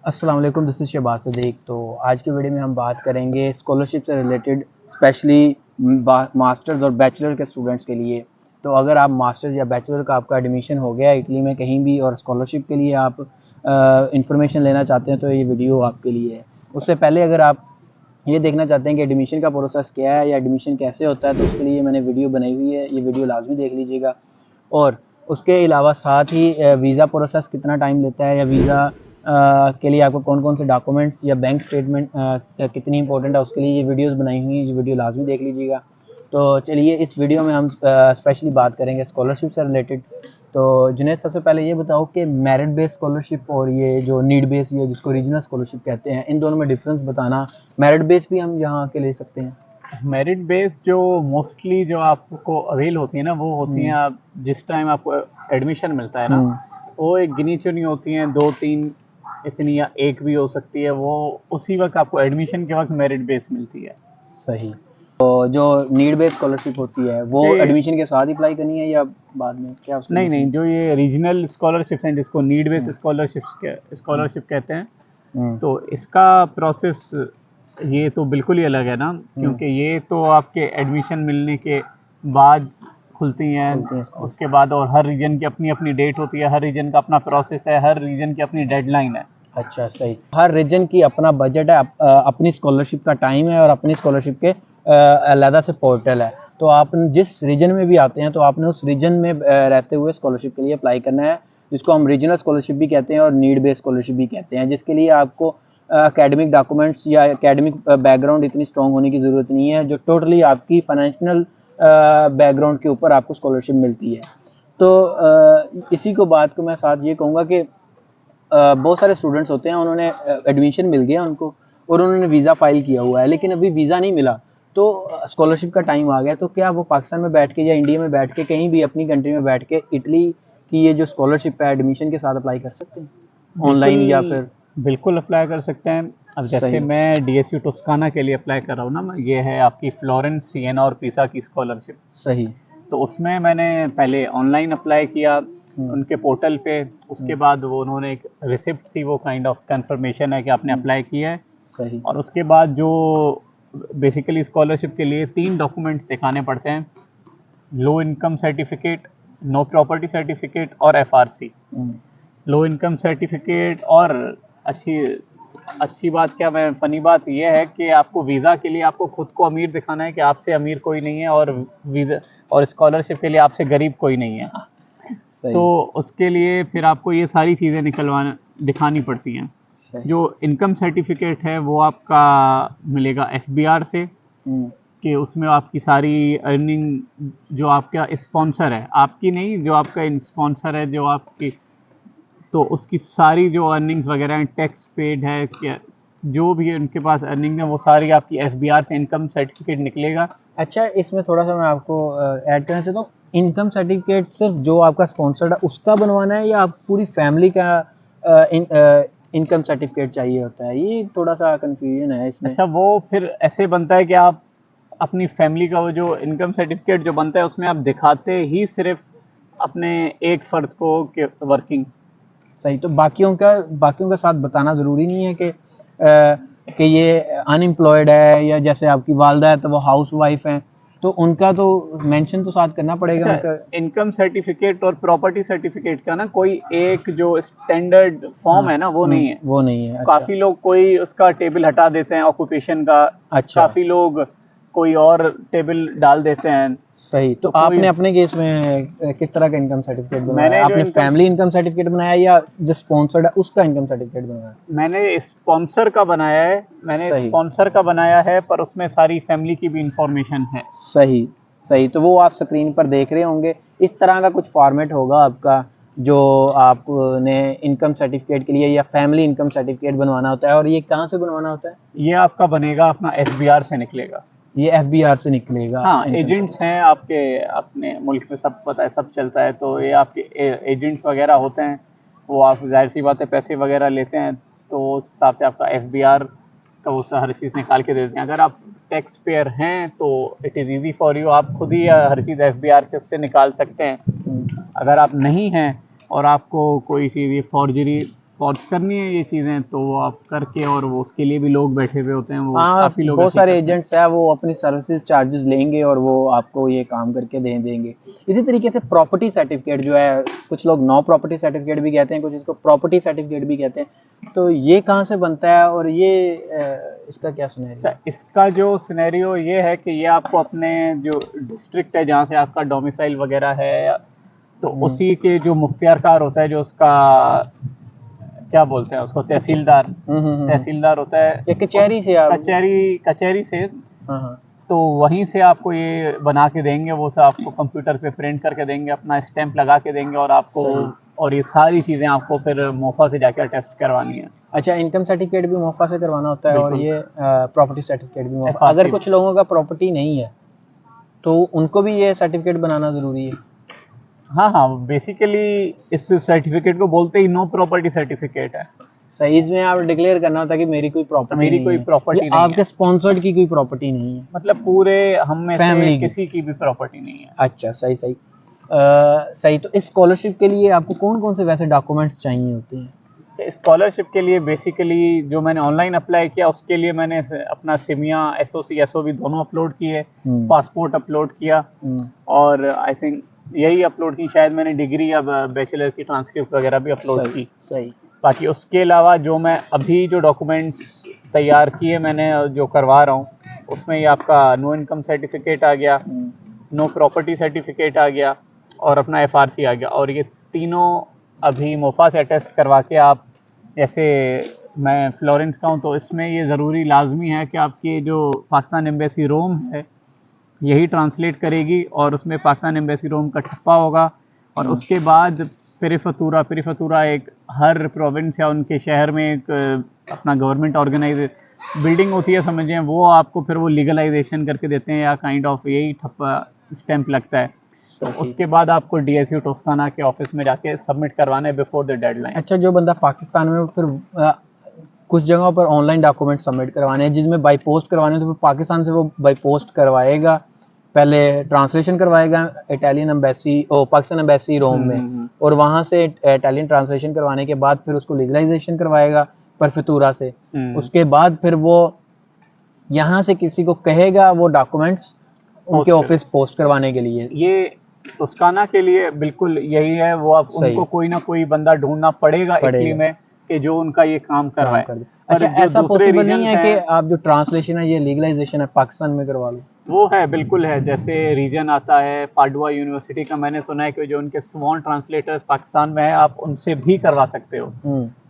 अस्सलाम वालेकुम, this is Shahbaz Sadiq. तो आज की वीडियो में हम बात करेंगे स्कॉलरशिप से रिलेटेड, स्पेशली मास्टर्स और बैचलर के स्टूडेंट्स के लिए। तो अगर आप मास्टर्स या बैचलर का आपका एडमिशन हो गया इटली में कहीं भी और स्कॉलरशिप के लिए आप इंफॉर्मेशन लेना चाहते हैं तो ये वीडियो आपके लिए है। उससे पहले अगर आप ये देखना चाहते हैं कि एडमिशन का प्रोसेस क्या है या एडमिशन कैसे होता है तो उसके लिए मैंने वीडियो बनाई हुई है, ये वीडियो लाजमी देख लीजिएगा। और उसके अलावा साथ ही वीज़ा प्रोसेस कितना टाइम लेता है या वीज़ा के लिए आपको कौन कौन से डॉक्यूमेंट्स या बैंक स्टेटमेंट कितनी इंपॉर्टेंट है उसके लिए ये वीडियोस बनाई हुई हैं, ये वीडियो लाजमी देख लीजिएगा। तो चलिए इस वीडियो में हम स्पेशली बात करेंगे स्कॉलरशिप से रिलेटेड। तो जुनैद, सबसे पहले ये बताओ कि मेरिट बेस्ड स्कॉलरशिप और ये जो नीड बेस्ड या जिसको रीजनल स्कॉलरशिप कहते हैं, इन दोनों में डिफरेंस बताना। मेरिट बेस्ड भी हम यहाँ के ले सकते हैं? मेरिट बेस्ड जो मोस्टली जो आपको अवेल होती है ना, वो होती हैं आप जिस टाइम आपको एडमिशन मिलता है ना, वो एक गिनी चुनी होती हैं, 2-3 इतनी या एक भी हो सकती है। वो उसी वक्त आपको एडमिशन के वक्त मेरिट बेस मिलती है। सही। तो जो नीड बेस्ड स्कॉलरशिप होती है वो जी, एडमिशन के साथ ही अप्लाई करनी है या बाद में, क्या उसके नहीं लिए? नहीं, जो ये रीजनल स्कॉलरशिप हैं जिसको नीड बेस स्कॉलरशिप कहते हैं, तो इसका प्रोसेस ये तो बिल्कुल ही अलग है ना, क्योंकि ये तो आपके एडमिशन मिलने के बाद खुलती हैं। खुलती हैं स्कूल। उसके बाद और हर रीजन की अपनी अपनी डेट होती है, हर रीजन का अपना प्रोसेस है, हर रीजन की अपनी डेडलाइन है। अच्छा, सही। हर रीजन की अपना बजट है, अपनी स्कॉलरशिप का टाइम है और अपनी स्कॉलरशिप के अलहदा से पोर्टल है। तो आप जिस रीजन में भी आते हैं तो आपने उस रीजन में रहते हुए स्कॉलरशिप के लिए अप्लाई करना है, जिसको हम रीजनल स्कॉलरशिप भी कहते हैं और नीड बेस्ड स्कॉलरशिप भी कहते हैं, जिसके लिए आपको एकेडमिक डॉक्यूमेंट्स या एकेडमिक बैकग्राउंड इतनी स्ट्रॉन्ग होने की ज़रूरत नहीं है, जो टोटली आपकी फाइनेंशियल बैकग्राउंड के ऊपर आपको स्कॉलरशिप मिलती है। तो इसी को बात को मैं साथ ये कहूँगा कि बहुत सारे स्टूडेंट्स होते हैं, उन्होंने एडमिशन मिल गया उनको और उन्होंने वीज़ा फाइल किया हुआ है लेकिन अभी वीज़ा नहीं मिला, तो स्कॉलरशिप का टाइम आ गया, तो क्या वो पाकिस्तान में बैठ के या इंडिया में बैठ के कहीं भी अपनी कंट्री में बैठ के इटली की ये जो स्कॉलरशिप है एडमिशन के साथ अप्लाई कर सकते हैं ऑनलाइन या बिल्कुल फिर? बिल्कुल अप्लाई कर सकते हैं। अब जैसे सही। मैं डीएसयू टोस्काना के लिए अप्लाई कर रहा हूँ ना, ये है आपकी फ्लोरेंस, सिएना और पिसा की स्कॉलरशिप। सही। तो उसमें मैंने पहले ऑनलाइन अप्लाई किया उनके पोर्टल पे। उसके बाद वो उन्होंने एक रिसिप्ट थी, वो काइंड ऑफ कंफर्मेशन है कि आपने अप्लाई किया है। सही। और उसके बाद जो बेसिकली स्कॉलरशिप के लिए 3 डॉक्यूमेंट्स दिखाने पड़ते हैं: low income certificate, no property certificate और एफआरसी। लो इनकम सर्टिफिकेट और अच्छी अच्छी बात क्या, मैं फ़नी बात यह है कि आपको वीज़ा के लिए आपको खुद को अमीर दिखाना है कि आपसे अमीर कोई नहीं है, और वीज़ा और स्कॉलरशिप के लिए आपसे गरीब कोई नहीं है। सही। तो उसके लिए फिर आपको ये सारी चीज़ें निकलवाना दिखानी पड़ती हैं। सही। जो इनकम सर्टिफिकेट है वो आपका मिलेगा एफबीआर से, कि उसमें आपकी सारी अर्निंग, जो आपका स्पॉन्सर है, आपकी नहीं, जो आपका स्पॉन्सर है, जो आपकी, तो उसकी सारी जो अर्निंग्स वगैरह हैं, टैक्स पेड है क्या, जो भी उनके पास अर्निंग है वो सारी आपकी एफबीआर से इनकम सर्टिफिकेट निकलेगा। अच्छा, इसमें थोड़ा सा मैं आपको ऐड करना चाहता हूँ। इनकम सर्टिफिकेट सिर्फ जो आपका स्पॉन्सर्ड है उसका बनवाना है या आप पूरी फैमिली का इनकम सर्टिफिकेट चाहिए होता है? ये थोड़ा सा कंफ्यूजन है इसमें। अच्छा, वो फिर ऐसे बनता है कि आप अपनी फैमिली का वो जो इनकम सर्टिफिकेट जो बनता है उसमें आप दिखाते ही सिर्फ अपने एक फ़र्द को कि वर्किंग। सही। तो बाकियों का साथ बताना ज़रूरी नहीं है कि ये अनएम्प्लॉयड है या जैसे आपकी वालदा है तो वो हाउस वाइफ हैं, तो उनका तो मेंशन तो साथ करना पड़ेगा अच्छा, उनका। इनकम सर्टिफिकेट और प्रॉपर्टी सर्टिफिकेट का ना कोई एक जो स्टैंडर्ड फॉर्म हाँ। है ना, वो नहीं है। वो नहीं है। अच्छा। काफ़ी लोग कोई उसका टेबल हटा देते हैं ऑक्यूपेशन का, अच्छा। काफ़ी लोग कोई और टेबल डाल देते हैं। सही। तो तो कोई, आपने अपने केस में किस तरह का इनकम सर्टिफिकेट बनवाया? मैंने जो आपने इनकम फैमिली इनकम सर्टिफिकेट बनाया या जो स्पॉन्सर्ड है उसका इनकम सर्टिफिकेट बनवाया? मैंने स्पॉन्सर का बनाया है, सही। पर उसमें सारी फैमिली की भी इंफॉर्मेशन है। सही। सही। तो वो आप स्क्रीन पर देख रहे होंगे, इस तरह का कुछ फॉर्मेट होगा आपका जो आपने इनकम सर्टिफिकेट के लिए या फैमिली इनकम सर्टिफिकेट बनवाना होता है। और ये कहाँ से बनवाना होता है? ये आपका बनेगा अपना एफबीआर से निकलेगा। ये एफबीआर से निकलेगा हाँ, इनकम एजेंट्स सर्टिफिकेट। हैं आपके, अपने मुल्क में सब पता है, सब चलता है, तो ये आपके एजेंट्स वगैरह होते हैं। वो आप जाहिर सी बात है पैसे वगैरह लेते हैं, तो उस हिसाब से आपका एफबीआर का वो हर चीज़ निकाल के दे देते हैं। अगर आप टैक्स पेयर हैं तो it is easy for you, आप खुद ही हर चीज़ एफबीआर के उससे निकाल सकते हैं। अगर आप नहीं हैं और आपको कोई चीज़ ये फॉर्ज करनी है ये चीज़ें तो वो आप करके, और वो उसके लिए भी लोग बैठे हुए होते हैं, वो हाँ, काफ़ी लोग बहुत ऐसे सारे करते हैं। एजेंट्स हैं, वो अपनी सर्विसेज चार्जेस लेंगे और वो आपको ये काम करके दे देंगे। इसी तरीके से प्रॉपर्टी सर्टिफिकेट जो है, कुछ लोग नो प्रॉपर्टी सर्टिफिकेट भी कहते हैं, कुछ इसको प्रॉपर्टी सर्टिफिकेट भी कहते हैं। तो ये कहाँ से बनता है और ये इसका क्या सिनेरियो अच्छा, है? इसका जो सिनेरियो ये है कि ये आपको अपने जो डिस्ट्रिक्ट है जहाँ से आपका डोमिसाइल वगैरह है, तो उसी के जो मुख्तियारकार होता है, जो उसका क्या बोलते हैं उसको, तहसीलदार, हम्म। तहसीलदार होता है ये उस कचहरी से आप। कचहरी से, हाँ हाँ। तो वहीं से आपको ये बना के देंगे, वो सब आपको कंप्यूटर पे प्रिंट करके देंगे, अपना स्टैंप लगा के देंगे, और आपको, सही। और ये सारी चीज़ें आपको फिर मोफा से जाकर टेस्ट करवानी है। अच्छा, इनकम सर्टिफिकेट भी मोफा से करवाना होता है और बिल्कुल। ये प्रॉपर्टी सर्टिफिकेट भी मोफा। अगर FRC। कुछ लोगों का प्रॉपर्टी नहीं है तो उनको भी ये सर्टिफिकेट बनाना ज़रूरी है? हाँ हाँ, बेसिकली इस सर्टिफिकेट को बोलते ही नो प्रॉपर्टी सर्टिफिकेट है। सही, इसमें आप डिक्लेयर करना होता है कि मेरी कोई प्रॉपर्टी मेरी नहीं कोई है, ये प्रॉपर्टी नहीं आपके है, स्पॉन्सर्ड की कोई प्रॉपर्टी नहीं है, मतलब पूरे हम में से फैमिली की। किसी की भी प्रॉपर्टी नहीं है। अच्छा, सही सही। सही। तो इस स्कॉलरशिप के लिए आपको कौन कौन से वैसे डॉक्यूमेंट्स चाहिए होते हैं? स्कॉलरशिप के लिए बेसिकली जो मैंने ऑनलाइन अप्लाई किया उसके लिए मैंने अपना सिमिया, एसओसी, एसओबी दोनों अपलोड किए, पासपोर्ट अपलोड किया, और आई थिंक यही अपलोड की, शायद मैंने डिग्री या बैचलर की ट्रांसक्रिप्ट वगैरह भी अपलोड सही की। सही। बाकी उसके अलावा जो मैं अभी जो डॉक्यूमेंट्स तैयार किए मैंने, जो करवा रहा हूँ, उसमें ये आपका नो इनकम सर्टिफिकेट आ गया, नो प्रॉपर्टी सर्टिफिकेट आ गया, और अपना एफआरसी आ गया, और ये तीनों अभी मोफा से अटेस्ट करवा के आप, जैसे मैं फ्लोरेंस का हूँ तो इसमें ये ज़रूरी लाजमी है कि आपकी जो पाकिस्तान एम्बेसी रोम है यही ट्रांसलेट करेगी, और उसमें पाकिस्तान एम्बेसी रोम का ठप्पा होगा, और उसके बाद पेरीफतूरा एक हर प्रोविंस या उनके शहर में एक अपना गवर्नमेंट ऑर्गेनाइज बिल्डिंग होती है, समझें, वो आपको फिर वो लीगलाइजेशन करके देते हैं, या काइंड ऑफ यही ठप्पा स्टैंप लगता है, तो उसके बाद आपको डीएसयू टोस्काना के ऑफिस में जाके सबमिट करवाना है बिफोर द डेडलाइन। अच्छा, जो बंदा पाकिस्तान में, फिर कुछ जगहों पर ऑनलाइन डॉक्यूमेंट सबमिट करवाने हैं, जिसमें बाई पोस्ट करवाने हैं, तो फिर पाकिस्तान से वो बाई पोस्ट करवाएगा, पहले ट्रांसलेशन करवाएगा इटालियन एम्बेसी ओ पाकिस्तान एम्बेसी रोम में, और वहाँ से इटालियन ट्रांसलेशन करवाने के बाद फिर उसको लीगलाइजेशन करवाएगा परफतूरा से। उसके बाद फिर वो यहाँ से किसी को कहेगा वो डॉक्यूमेंट्स उनके ऑफिस पोस्ट करवाने के लिए। ये टोस्काना के लिए बिल्कुल यही है, वो आप उनको कोई ना कोई बंदा ढूंढना पड़ेगा इटली में कि जो उनका ये काम करवाए। अच्छा, ऐसा पॉसिबल नहीं है कि आप जो ट्रांसलेशन है, ये लीगलाइजेशन है, पाकिस्तान में करवा लो? वो है, बिल्कुल है। जैसे रीजन आता है पाडुआ यूनिवर्सिटी का, मैंने सुना है कि जो उनके स्वॉन ट्रांसलेटर्स पाकिस्तान में है, आप उनसे भी करवा सकते हो,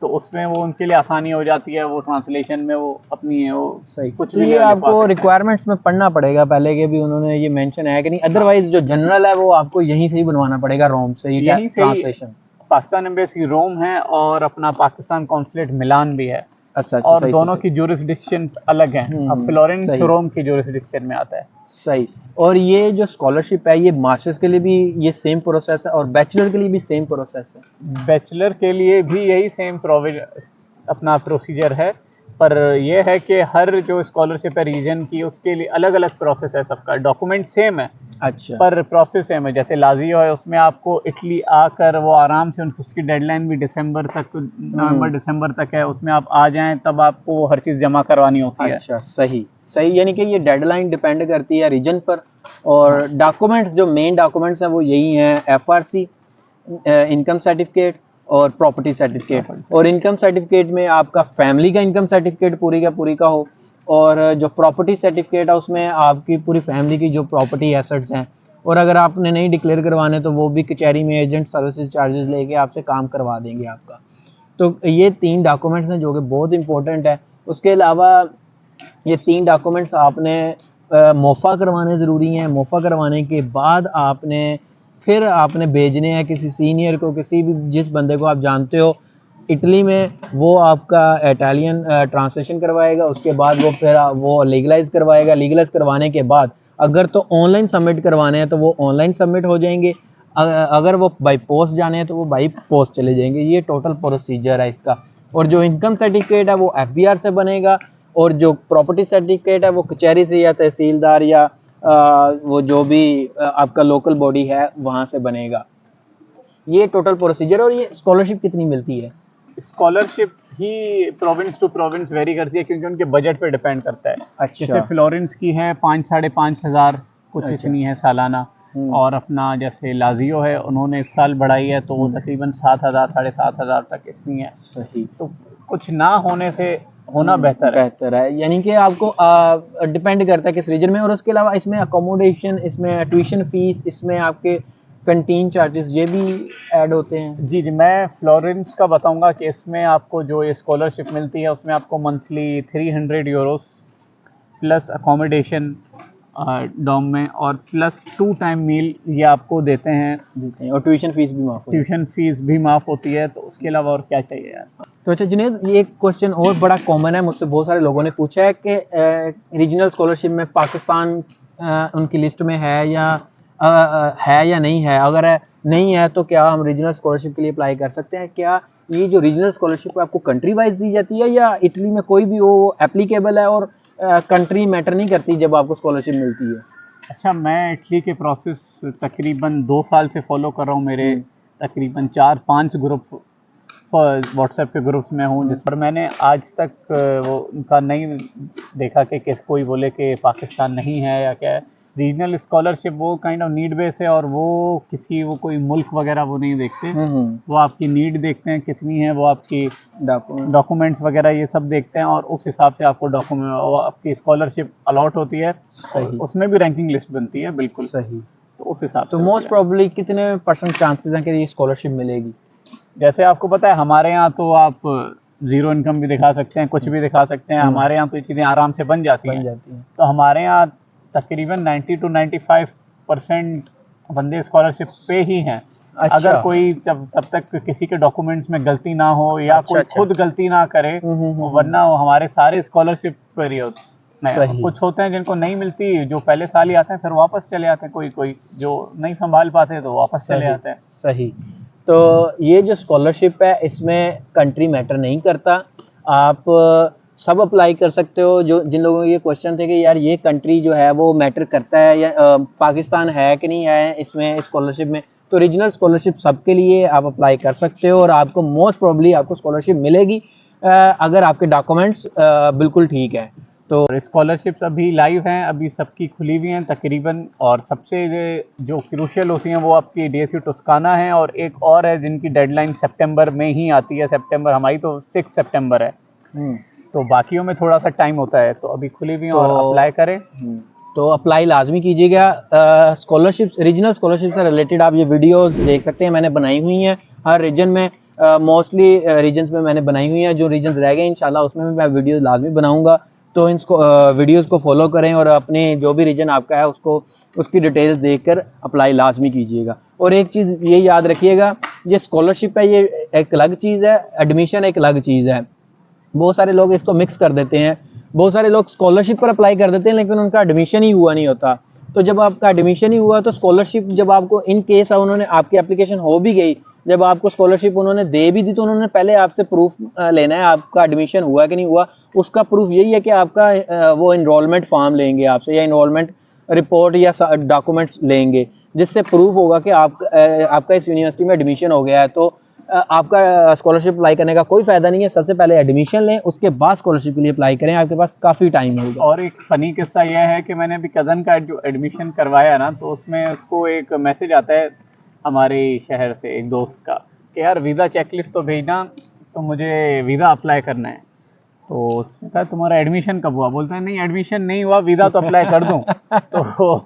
तो उसमें वो उनके लिए आसानी हो जाती है, वो ट्रांसलेशन में वो अपनी है वो सही। कुछ तो भी ये आपको रिक्वायरमेंट्स में पढ़ना पड़ेगा पहले के भी उन्होंने ये मेंशन है कि नहीं, अदरवाइज जो जनरल है वो आपको यहीं से ही बनवाना पड़ेगा, रोम से ही ट्रांसलेशन। पाकिस्तान एम्बेसी रोम है और अपना पाकिस्तान कॉन्सुलेट मिलान भी है। अच्छा, और सही, दोनों सही, की ज्यूरिसडिक्शंस अलग हैं। अब फ्लोरेंस रोम की ज्यूरिसडिक्शन में आता है। सही। और ये जो स्कॉलरशिप है, ये मास्टर्स के लिए भी ये सेम प्रोसेस है और बैचलर के लिए भी सेम प्रोसेस है? बैचलर के लिए भी यही सेम अपना प्रोसीजर है, पर यह है कि हर जो स्कॉलरशिप है रीजन की, उसके लिए अलग अलग प्रोसेस है, सबका डॉक्यूमेंट सेम है। अच्छा। पर प्रोसेस सेम है। जैसे लाजियो है, उसमें आपको इटली आकर वो आराम से, उसकी डेडलाइन भी दिसंबर तक, नवंबर दिसंबर तक है, उसमें आप आ जाएं तब आपको वो हर चीज़ जमा करवानी होती है। अच्छा, सही सही। यानी कि ये डेडलाइन डिपेंड करती है रीजन पर, और डॉक्यूमेंट्स जो मेन डॉक्यूमेंट्स हैं वो यही हैं, एफआरसी, इनकम सर्टिफिकेट और प्रॉपर्टी सर्टिफिकेट। और इनकम सर्टिफिकेट में आपका फैमिली का इनकम सर्टिफिकेट पूरी का हो, और जो प्रॉपर्टी सर्टिफिकेट है उसमें आपकी पूरी फैमिली की जो प्रॉपर्टी एसेट्स हैं, और अगर आपने नहीं डिक्लेयर करवाने तो वो भी कचहरी में एजेंट सर्विसेज चार्जेस लेके आपसे काम करवा देंगे आपका। तो ये 3 डॉक्यूमेंट्स हैं जो कि बहुत इंपॉर्टेंट है। उसके अलावा ये 3 डॉक्यूमेंट्स आपने मोफा करवाने ज़रूरी हैं। मोफा करवाने के बाद फिर आपने भेजने हैं किसी सीनियर को, किसी भी जिस बंदे को आप जानते हो इटली में, वो आपका इटालियन ट्रांसलेशन करवाएगा। उसके बाद वो लीगलाइज करवाएगा। लीगलाइज करवाने के बाद अगर तो ऑनलाइन सबमिट करवाने हैं तो वो ऑनलाइन सबमिट हो जाएंगे, अगर वो बाई पोस्ट जाने हैं तो वो बाई पोस्ट चले जाएंगे। ये टोटल प्रोसीजर है इसका। और जो इनकम सर्टिफिकेट है वो एफबीआर से बनेगा, और जो प्रॉपर्टी सर्टिफिकेट है वो कचहरी से या तहसीलदार या वो जो भी आपका लोकल बॉडी है वहाँ से बनेगा। ये टोटल प्रोसीजर। और ये स्कॉलरशिप कितनी मिलती है? स्कॉलरशिप ही प्रोविंस टू प्रोविंस वेरी करती है, क्योंकि उनके बजट पे डिपेंड करता है। अच्छा। जैसे फ्लोरेंस की है 5-5.5 हज़ार कुछ अच्छा। इतनी है सालाना, और अपना जैसे लाजियो है उन्होंने इस साल बढ़ाई है तो वो तकरीबन 7,000 7,500 तक इतनी है। सही। तो कुछ ना होने से होना बेहतर है। बेहतर है, यानी कि आपको डिपेंड करता है किस रीजन में। और उसके अलावा इसमें अकोमोडेशन, इसमें ट्यूशन फीस, इसमें आपके कंटीन चार्जेस ये भी ऐड होते हैं। जी जी, मैं फ्लोरेंस का बताऊंगा कि इसमें आपको जो ये स्कॉलरशिप मिलती है उसमें आपको monthly 300 euros plus accommodation dorm में, और प्लस 2 टाइम मील ये आपको देते हैं, और ट्यूशन फीस भी माफ होती है। ट्यूशन फीस भी माफ़ होती है। तो उसके अलावा और क्या चाहिए यार। तो अच्छा जुनैद, ये एक क्वेश्चन और बड़ा कॉमन है, मुझसे बहुत सारे लोगों ने पूछा है कि रीजनल स्कॉलरशिप में पाकिस्तान उनकी लिस्ट में है या नहीं है। अगर नहीं है तो क्या हम रीजनल स्कॉलरशिप के लिए अप्लाई कर सकते हैं? क्या ये जो रीजनल स्कॉलरशिप है आपको कंट्री वाइज दी जाती है, या इटली में कोई भी वो एप्लीकेबल है और कंट्री मैटर नहीं करती जब आपको स्कॉलरशिप मिलती है? अच्छा, मैं इटली के प्रोसेस तकरीबन 2 साल से फॉलो कर रहा हूँ। मेरे तकरीबन 4-5 ग्रुप व्हाट्सएप के ग्रुप्स में हूँ, जिस पर मैंने आज तक वो उनका नहीं देखा कि किस कोई बोले कि पाकिस्तान नहीं है या क्या है। रीजनल स्कॉलरशिप वो काइंड ऑफ नीड बेस है, और वो किसी वो कोई मुल्क वगैरह वो नहीं देखते। वो आपकी नीड देखते हैं कितनी है, वो आपकी डॉक्यूमेंट्स वगैरह ये सब देखते हैं, और उस हिसाब से आपको डॉक्यूमेंट आपकी स्कॉलरशिप अलॉट होती है। सही। उसमें भी रैंकिंग लिस्ट बनती है। बिल्कुल सही। तो उस हिसाब तो से मोस्ट प्रोबेबली कितने % चांसेस हैं कि ये स्कॉलरशिप मिलेगी? जैसे आपको पता है हमारे यहाँ तो आप ज़ीरो इनकम भी दिखा सकते हैं, कुछ भी दिखा सकते हैं। हमारे यहाँ तो ये चीज़ें आराम से बन जाती हैं। तो हमारे यहाँ तकरीबन 90 to 95% बंदे स्कॉलरशिप पे ही हैं। अच्छा। अगर कोई तब तक किसी के डॉक्यूमेंट्स में गलती ना हो, या कोई खुद गलती ना करे, वरना हमारे सारे स्कॉलरशिप पर ही होते हैं। कुछ होते हैं जिनको नहीं मिलती, जो पहले साल ही आते हैं फिर वापस चले आते हैं। कोई जो नहीं संभाल पाते तो वापस चले आते हैं। सही। तो ये जो स्कॉलरशिप है इसमें कंट्री मैटर नहीं करता, आप सब अप्लाई कर सकते हो। जो जिन लोगों के ये क्वेश्चन थे कि यार ये कंट्री जो है वो मैटर करता है या पाकिस्तान है कि नहीं है इसमें स्कॉलरशिप में, तो रीजनल स्कॉलरशिप सबके लिए आप अप्लाई कर सकते हो, और आपको मोस्ट प्रोबेबली आपको स्कॉलरशिप मिलेगी अगर आपके डॉक्यूमेंट्स बिल्कुल ठीक है। तो स्कॉलरशिप्स अभी लाइव हैं, अभी सबकी खुली हुई हैं तकरीबन। और सबसे जो क्रूशियल होती हैं वो आपकी DSU टस्काना है, और एक और है जिनकी डेडलाइन सितंबर में ही आती है। सितंबर, हमारी तो 6 सितंबर है। तो बाकियों में थोड़ा सा टाइम होता है। तो अभी खुली हुई हैं, और अप्लाई करें। तो अप्लाई लाजमी कीजिएगा। स्कॉलरशिप, रीजनल स्कॉलरशिप से रिलेटेड आप ये वीडियोस देख सकते हैं, मैंने बनाई हुई हैं हर रीजन में। मोस्टली रीजन्स में मैंने बनाई हुई हैं, जो रीजन्स रह गए इंशाल्लाह उसमें भी मैं वीडियो लाजमी बनाऊंगा। तो इन वीडियोस को फॉलो करें, और अपने जो भी रीजन आपका है उसको उसकी डिटेल्स देखकर अप्लाई लाजमी कीजिएगा। और एक चीज़ ये याद रखिएगा, ये स्कॉलरशिप है ये एक अलग चीज़ है, एडमिशन एक अलग चीज़ है। बहुत सारे लोग इसको मिक्स कर देते हैं। बहुत सारे लोग स्कॉलरशिप पर अप्लाई कर देते हैं लेकिन उनका एडमिशन ही हुआ नहीं होता। तो जब आपका एडमिशन ही हुआ तो स्कॉलरशिप जब आपको इन केस उन्होंने आपकी एप्लीकेशन हो भी गई, जब आपको स्कॉलरशिप उन्होंने दे भी दी, तो उन्होंने पहले आपसे प्रूफ लेना है आपका एडमिशन हुआ कि नहीं हुआ। उसका प्रूफ यही है कि आपका वो इनरोलमेंट फॉर्म लेंगे आपसे, या इनरोलमेंट रिपोर्ट या डॉक्यूमेंट्स लेंगे, जिससे प्रूफ होगा कि आपका इस यूनिवर्सिटी में एडमिशन हो गया है। तो आपका स्कॉलरशिप अप्लाई करने का कोई फ़ायदा नहीं है। सबसे पहले एडमिशन लें, उसके बाद स्कॉलरशिप के लिए अप्लाई करें, आपके पास काफ़ी टाइम होगा। और एक फ़नी किस्सा यह है कि मैंने अभी कज़न का जो एडमिशन करवाया ना, तो उसमें उसको एक मैसेज आता है हमारे शहर से एक दोस्त का कि यार वीज़ा चेकलिस्ट तो भेजना, तो मुझे वीज़ा अप्लाई करना है। तो उसने कहा तुम्हारा एडमिशन कब हुआ? बोलता है नहीं एडमिशन नहीं हुआ, वीज़ा तो अप्लाई कर दूँ। तो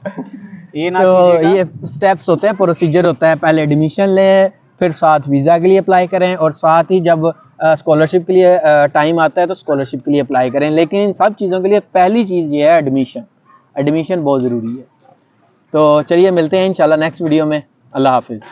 ये ना, तो ये स्टेप्स होते हैं, प्रोसीजर होता है। पहले एडमिशन लें, फिर साथ वीज़ा के लिए अप्लाई करें, और साथ ही जब स्कॉलरशिप के लिए टाइम आता है तो स्कॉलरशिप के लिए अप्लाई करें। लेकिन इन सब चीज़ों के लिए पहली चीज़ ये है एडमिशन। एडमिशन बहुत ज़रूरी है। तो चलिए मिलते हैं इंशाल्लाह नेक्स्ट वीडियो में। अल्लाह हाफिज़।